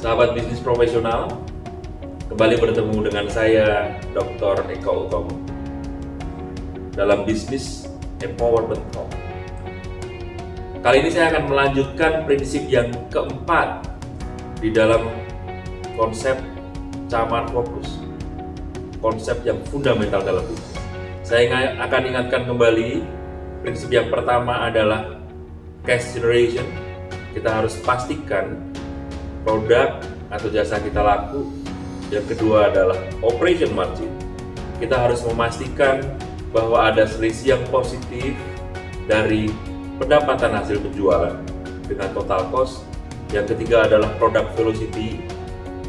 Sahabat bisnis profesional, kembali bertemu dengan saya Dr. Eko Utomo dalam bisnis Empowerment Talk. Kali ini saya akan melanjutkan prinsip yang keempat di dalam konsep Camar Fokus, konsep yang fundamental dalam bisnis. Saya akan ingatkan kembali, prinsip yang pertama adalah cash generation. Kita harus pastikan produk atau jasa kita laku. Yang kedua adalah operation margin. Kita harus memastikan bahwa ada selisih yang positif dari pendapatan hasil penjualan dengan total cost. Yang ketiga adalah product velocity.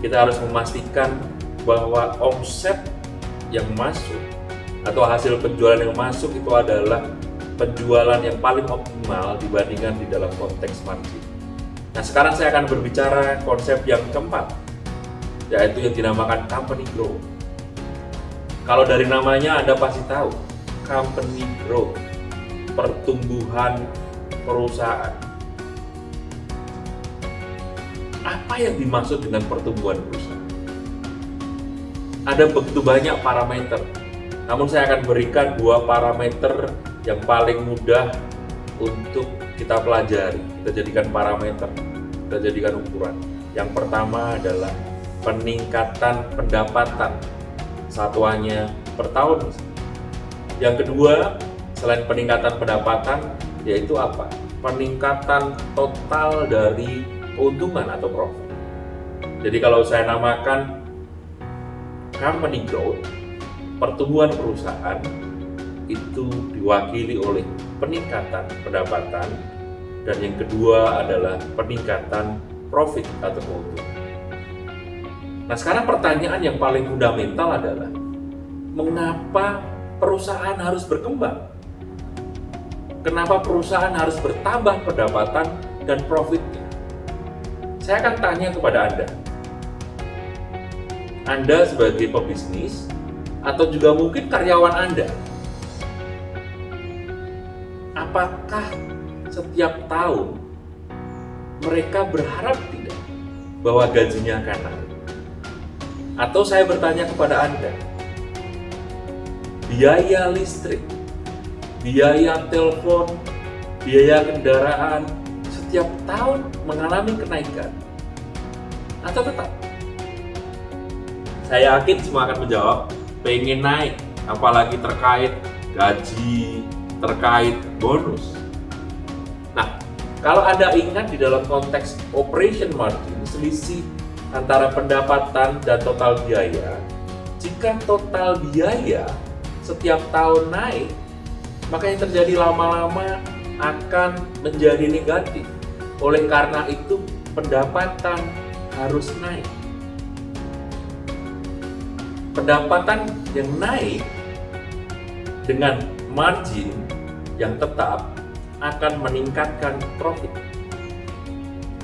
Kita harus memastikan bahwa omset yang masuk atau hasil penjualan yang masuk itu adalah penjualan yang paling optimal dibandingkan di dalam konteks margin. Nah, sekarang saya akan berbicara konsep yang keempat, yaitu yang dinamakan company growth. Kalau dari namanya Anda pasti tahu, company growth, pertumbuhan perusahaan. Apa yang dimaksud dengan pertumbuhan perusahaan? Ada begitu banyak parameter, namun saya akan berikan dua parameter yang paling mudah untuk kita pelajari, kita jadikan parameter, kita jadikan ukuran. Yang pertama adalah peningkatan pendapatan satuannya per tahun. Yang kedua, selain peningkatan pendapatan, yaitu apa? Peningkatan total dari keuntungan atau profit. Jadi kalau saya namakan company growth, pertumbuhan perusahaan, itu diwakili oleh peningkatan pendapatan, dan yang kedua adalah peningkatan profit atau keuntungan. Nah, sekarang pertanyaan yang paling fundamental adalah mengapa perusahaan harus berkembang? Kenapa perusahaan harus bertambah pendapatan dan profitnya? Saya akan tanya kepada Anda. Anda sebagai pebisnis atau juga mungkin karyawan Anda, apakah setiap tahun mereka berharap tidak bahwa gajinya akan naik? Atau saya bertanya kepada Anda, biaya listrik, biaya telepon, biaya kendaraan setiap tahun mengalami kenaikan atau tetap? Saya yakin semua akan menjawab pengen naik, apalagi terkait gaji, terkait bonus. Nah, kalau Anda ingat di dalam konteks operation margin, selisih antara pendapatan dan total biaya, jika total biaya setiap tahun naik, maka yang terjadi lama-lama akan menjadi negatif. Oleh karena itu, pendapatan harus naik. Pendapatan yang naik dengan margin yang tetap akan meningkatkan profit.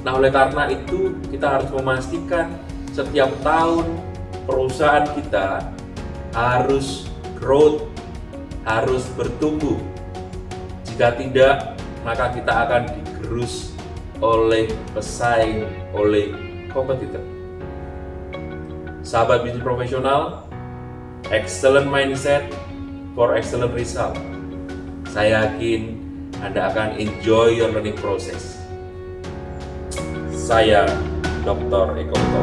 Nah, oleh karena itu kita harus memastikan setiap tahun perusahaan kita harus growth, harus bertumbuh. Jika tidak, maka kita akan digerus oleh pesaing, oleh kompetitor. Sahabat bisnis profesional, excellent mindset for excellent result. Saya yakin Anda akan enjoy your learning process. Saya Dr. Eko Utomo.